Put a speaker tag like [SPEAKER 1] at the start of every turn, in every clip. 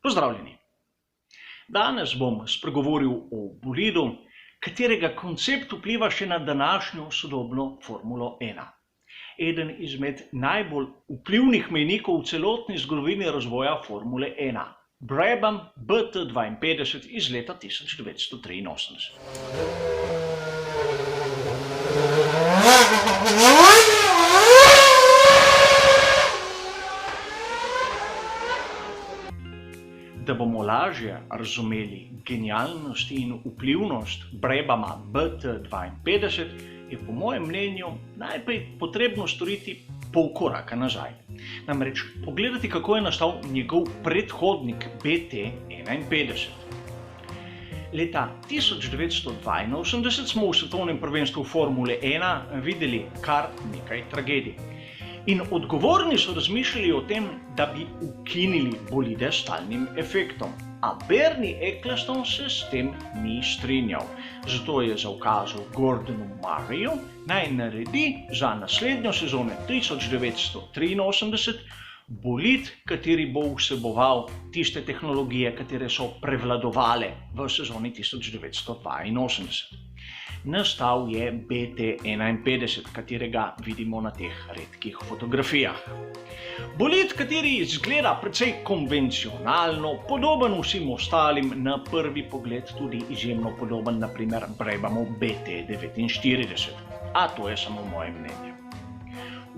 [SPEAKER 1] Pozdravljeni! Danes bom spregovoril o bolidu, katerega koncept vpliva še na današnjo sodobno Formulo 1. Eden izmed najbolj vplivnih mejnikov v celotni zgodovini razvoja Formule 1. Brabham BT52 iz leta 1983. Da bomo lažje razumeli genialnost in vplivnost Brabhama BT52, je po mojem mnenju najprej potrebno storiti pol koraka nazaj. Namreč pogledati, kako je nastal njegov predhodnik BT51. Leta 1982 smo v svetovnem prvenstvu Formule 1 videli kar nekaj tragedij. In odgovorni so razmišljali o tem, da bi ukinili bolide s stalnim efektom. A Bernie Ecclestone se s tem ni strinjal. Zato je zaukazal Gordonu Murrayju, naj naredi za naslednjo sezono 1983 bolid, kateri bo vseboval tiste tehnologije, katere so prevladovale v sezoni 1982. Nastal je BT51, katerega vidimo na teh redkih fotografijah. Bolid, kateri izgleda precej konvencionalno, podoben vsem ostalim, na prvi pogled tudi izjemno podoben naprimer Brabhamu BT49. A to je samo moje mnenje.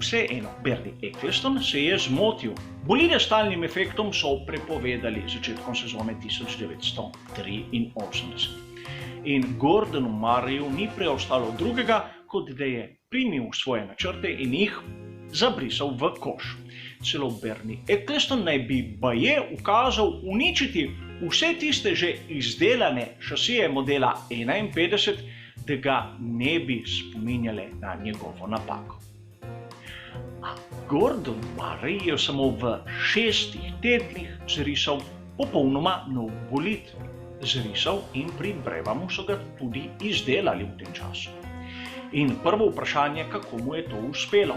[SPEAKER 1] Vseeno, Bernie Ecclestone se je zmotil. Bolide s stalnim efektom so prepovedali začetkom sezone 1983. In Gordonu Murrayju ni preostalo drugega, kot da je primil svoje načrte in jih zabrisal v koš. Celo Bernie Ecclestone naj bi baje ukazal uničiti vse tiste že izdelane šasije modela 51, da ga ne bi spominjale na njegovo napako. A Gordon Murray je samo v 6 tednih zrisal popolnoma nov bolid. Zrisal in pri Brabhamu so ga tudi izdelali v tem času. In prvo vprašanje, kako mu je to uspelo.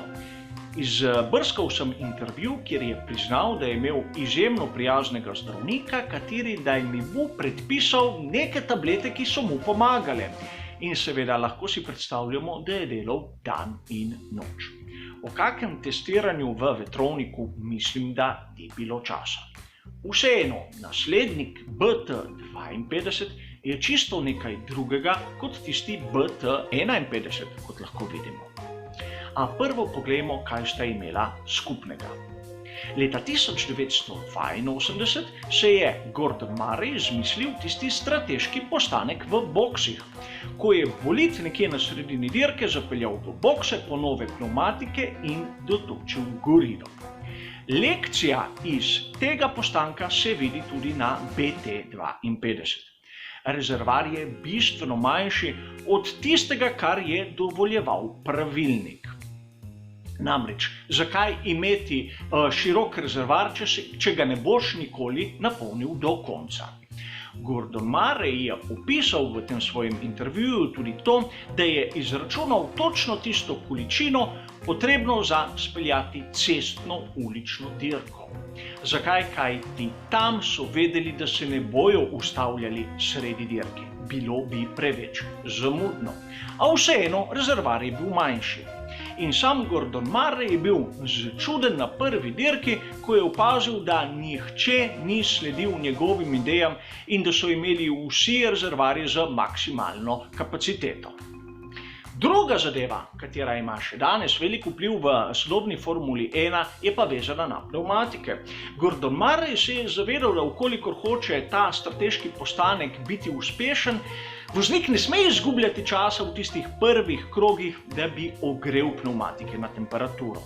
[SPEAKER 1] Izbrskal sem intervju, kjer je priznal, da je imel izjemno prijaznega zdravnika, kateri da mi bo predpisal neke tablete, ki so mu pomagale. In seveda lahko si predstavljamo, da je delal dan in noč. O kakem testiranju v vetrovniku mislim, da ni bilo časa. Vseeno, naslednik BT52 je čisto nekaj drugega kot tisti BT51, kot lahko vidimo. A prvo poglejmo, kaj sta imela skupnega. Leta 1982 se je Gordon Murray izmislil tisti strateški postanek v boksih, ko je bolid nekje na sredini dirke zapeljal v bokse po nove pnevmatike in dotočil gorivo. Lekcija iz tega postanka se vidi tudi na BT52. Rezervoar je bistveno manjši od tistega, kar je dovoljeval pravilnik. Namreč, zakaj imeti širok rezervoar, če ga ne boš nikoli napolnil do konca? Gordon Murray je opisal v tem svojem intervjuju tudi to, da je izračunal točno tisto količino potrebno za speljati cestno ulično dirko. Zakaj? Kajti tam so vedeli, da se ne bojo ustavljali sredi dirke. Bilo bi preveč zamudno. A vseeno, rezervoar je bil manjši. In sam Gordon Murray je bil začuden na prvi dirki, ko je opazil, da nihče ni sledil njegovim idejam in da so imeli vsi rezervoarji z maksimalno kapaciteto. Druga zadeva, katera ima še danes velik vpliv v sodobni Formuli 1, je pa vezana na pnevmatike. Gordon Murray se je zavedal, da vkolikor hoče ta strateški postanek biti uspešen, voznik ne sme izgubljati časa v tistih prvih krogih, da bi ogrel pnevmatike na temperaturo.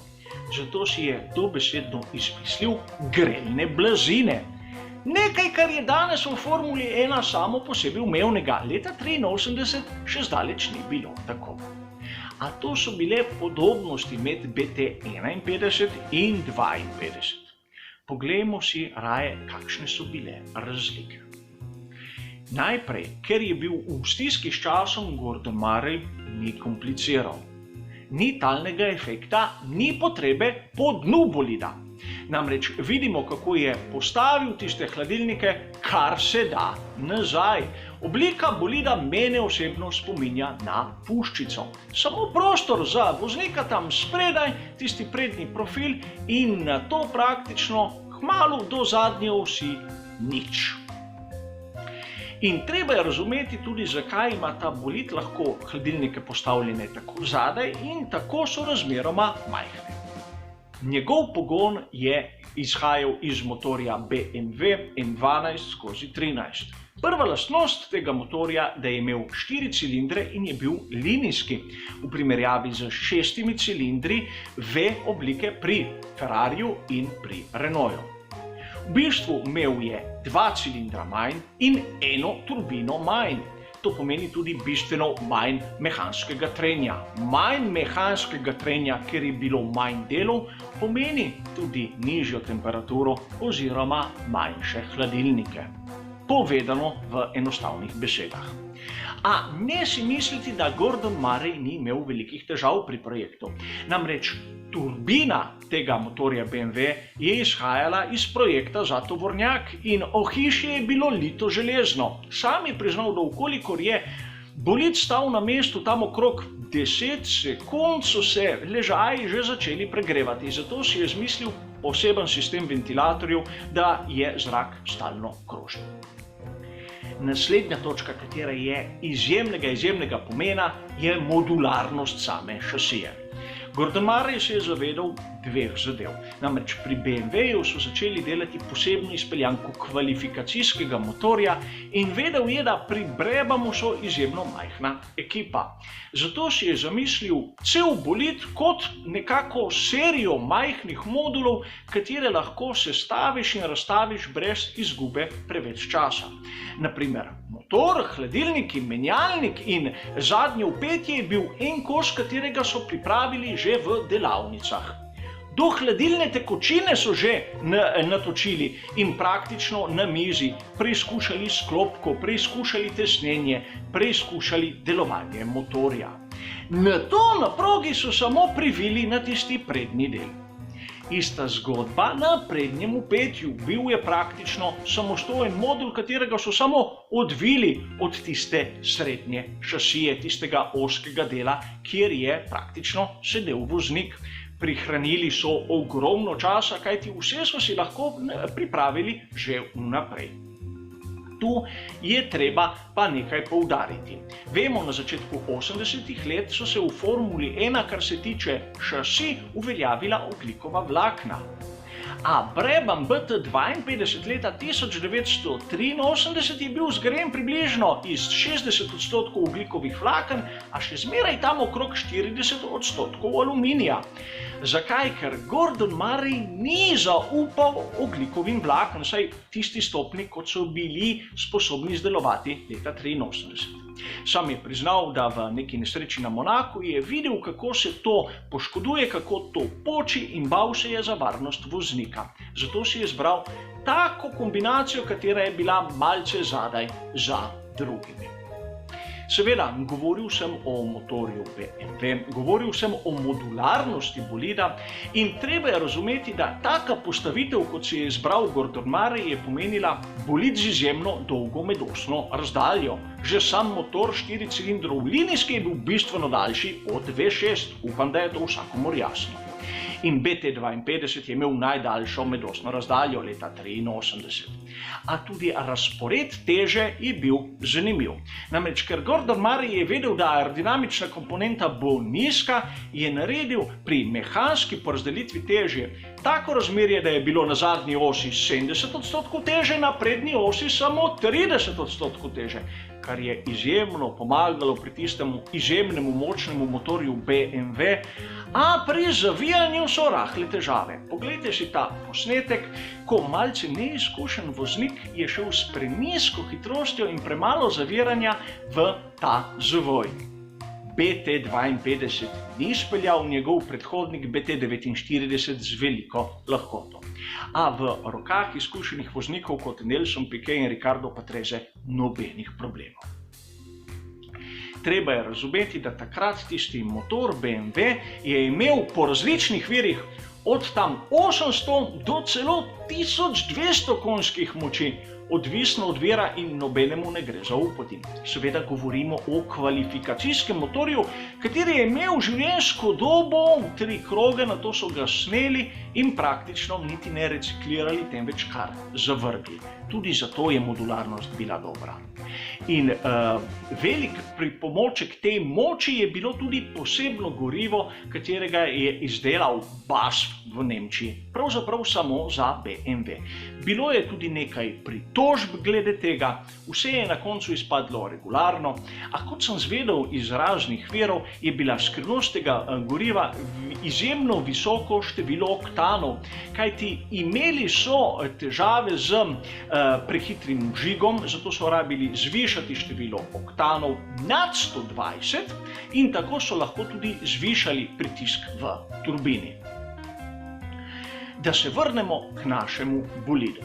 [SPEAKER 1] Zato si je dobesedno izmislil grelne blazine. Nekaj, kar je danes v Formuli 1 samo po sebi umevnega, leta 1983 še zdaleč ni bilo tako. A to so bile podobnosti med BT51 in 52. Poglejmo si raje, kakšne so bile razlike. Najprej, ker je bil v stiski s časom, Gordon Murray ni kompliciral. Ni talnega efekta, ni potrebe po dnu bolida. Namreč vidimo, kako je postavil tiste hladilnike, kar se da nazaj. Oblika bolida mene osebno spominja na puščico. Samo prostor za voznika tam spredaj, tisti prednji profil in na to praktično kmalu do zadnje osi nič. In treba je razumeti tudi, zakaj ima ta bolid lahko hladilnike postavljene tako zadaj in tako so razmeroma majhne. Njegov pogon je izhajal iz motorja BMW M12/13. Prva lastnost tega motorja, da je imel 4 cilindre in je bil linijski, v primerjavi z 6 cilindri V oblike pri Ferrariju in pri Renaultu. V bistvu imel je 2 cilindra manj in 1 turbino manj. To pomeni tudi bistveno manj mehanskega trenja. Manj mehanskega trenja, ker je bilo manj delov, pomeni tudi nižjo temperaturo oziroma manjše hladilnike. Povedano v enostavnih besedah. A ne si misliti, da Gordon Murray ni imel velikih težav pri projektu. Namreč turbina tega motorja BMW je izhajala iz projekta za tovornjak in ohišje je bilo lito železno. Sam je priznal, da ukolikor je bolid stal na mestu tam okrog 10 sekund, so se ležaji že začeli pregrevati. Zato si je izmislil poseben sistem ventilatorjev, da je zrak stalno krožil. Naslednja točka, katera je izjemnega pomena, je modularnost same šasije. Gordon Murray se je zavedal dveh zadev. Namreč pri BMW-ju so začeli delati posebno izpeljanko kvalifikacijskega motorja in vedel je, da pri Brebamu so izjemno majhna ekipa. Zato si je zamislil cel bolid kot nekako serijo majhnih modulov, katere lahko sestaviš in razstaviš brez izgube preveč časa. Naprimer, motor, hladilnik in menjalnik in zadnje vpetje je bil en kos, katerega so pripravili že v delavnicah. Do hladilne tekočine so že natočili in praktično na mizi preizkušali sklopko, preizkušali tesnjenje, preizkušali delovanje motorja. Nato na progi so samo privili na tisti prednji del. Ista zgodba na prednjem vpetju. Bil je praktično samostojen modul, katerega so samo odvili od tiste srednje šasije, tistega ozkega dela, kjer je praktično sedel voznik. Prihranili so ogromno časa, kajti vse so si lahko pripravili že vnaprej. Tu je treba pa nekaj poudariti. Vemo, na začetku 80-ih let so se v Formuli 1, kar se tiče šasi, uveljavila ogljikova vlakna. A Brabham BT52 leta 1983 je bil zgrajen približno iz 60% ogljikovih vlaken, a še zmeraj tam okrog 40% aluminija. Zakaj? Ker Gordon Murray ni zaupal ogljikovim vlaknom, saj tisti stopni, kot so bili sposobni izdelovati leta 1983. Sam je priznal, da v neki nesreči na Monaku je videl, kako se to poškoduje, kako to poči in bal se je za varnost voznika. Zato si je izbral tako kombinacijo, katera je bila malce zadaj za drugimi. Seveda, govoril sem o motorju BMW, govoril sem o modularnosti bolida in treba je razumeti, da taka postavitev, kot si je izbral Gordon Murray, je pomenila bolid z izjemno dolgo medosno razdaljo. Že sam motor 4 cilindrov linijski je bil bistveno daljši od V6, upam, da je to vsakomur jasno. In BT52 je imel najdaljšo medosno razdaljo leta 1983. A tudi razpored teže je bil zanimiv. Namreč, ker Gordon Murray je vedel, da aerodinamična komponenta bo nizka, je naredil pri mehanski porazdelitvi teže tako razmerje, da je bilo na zadnji osi 70% teže, na prednji osi samo 30% teže, kar je izjemno pomagalo pri tistemu izjemnemu močnemu motorju BMW, a pri zavijanju so rahle težave. Poglejte si ta posnetek, ko malce neizkušen voznik je šel s prenizko hitrostjo in premalo zaviranja v ta zavoj. BT52 ni izpeljal njegov predhodnik BT49 z veliko lahkoto. A v rokah izkušenih voznikov kot Nelson Piquet in Riccardo Patrese nobenih problemov. Treba je razumeti, da takrat tisti motor BMW je imel po različnih virih od tam 800 do celo 1200 konjskih moči, odvisno od vira in nobenemu ne gre zaupati. Seveda govorimo o kvalifikacijskem motorju, kateri je imel življenjsko dobo 3 kroge, nato so ga sneli in praktično niti ne reciklirali, temveč kar zavrgli. Tudi zato je modularnost bila dobra. In velik pripomoček tej moči je bilo tudi posebno gorivo, katerega je izdelal BASF v Nemčiji, pravzaprav samo za BMW. Bilo je tudi nekaj pritožb glede tega, vse je na koncu izpadlo regularno, a kot sem zvedel iz raznih virov, je bila skrivnost tega goriva izjemno visoko število oktanov, kajti imeli so težave z prehitrim vžigom, zato so rabili zvišati število oktanov nad 120 in tako so lahko tudi zvišali pritisk v turbini. Da se vrnemo k našemu bolidu.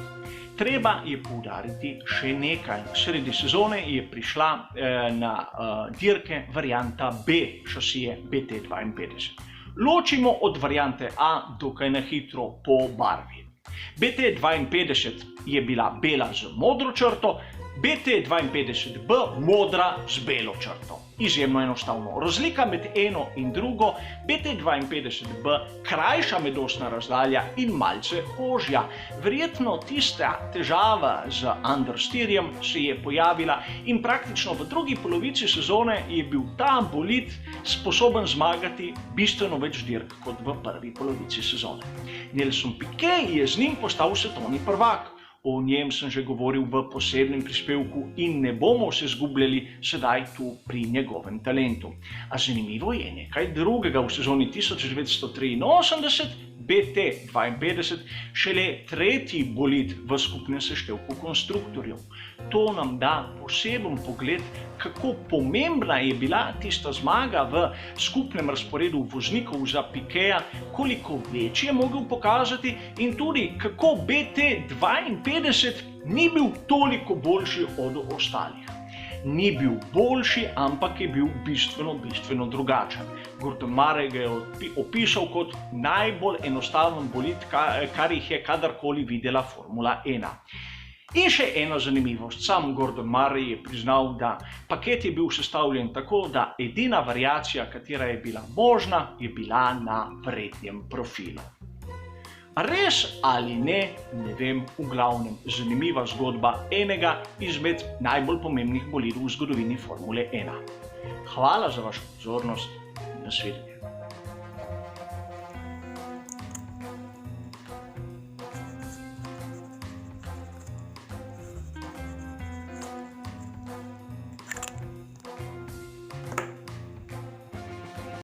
[SPEAKER 1] Treba je poudariti še nekaj. Sredi sezone je prišla na dirke varianta B šasije BT52. Ločimo od variante A dokaj na hitro po barvi. BT52 je bila bela z modro črto, BT52B modra z belo črto. Izjemno enostavno. Razlika med eno in drugo, BT52B krajša medosna razdalja in malce ožja. Verjetno tista težava z understeerjem se je pojavila in praktično v drugi polovici sezone je bil ta bolid sposoben zmagati bistveno več dirk kot v prvi polovici sezone. Nelson Piquet je z njim postal svetovni prvak. O njem sem že govoril v posebnem prispevku in ne bomo se zgubljali sedaj tu pri njegovem talentu. A zanimivo je nekaj drugega. V sezoni 1983 BT52 šele 3. bolid v skupnem seštevku konstruktorjev. To nam da poseben pogled, kako pomembna je bila tista zmaga v skupnem razporedu voznikov za Piqueja, koliko več je mogel pokazati in tudi kako BT52 ni bil toliko boljši od ostalih. Ni bil boljši, ampak je bil bistveno drugačen. Gordon Murray ga je opisal kot najbolj enostaven bolid, kar jih je kadarkoli videla Formula 1. In še ena zanimivost. Sam Gordon Murray je priznal, da paket je bil sestavljen tako, da edina variacija, katera je bila možna, je bila na prednjem profilu. Res ali ne, ne vem, v glavnem zanimiva zgodba enega izmed najbolj pomembnih bolidov v zgodovini Formule 1. Hvala za vašo pozornost in nasvidenje.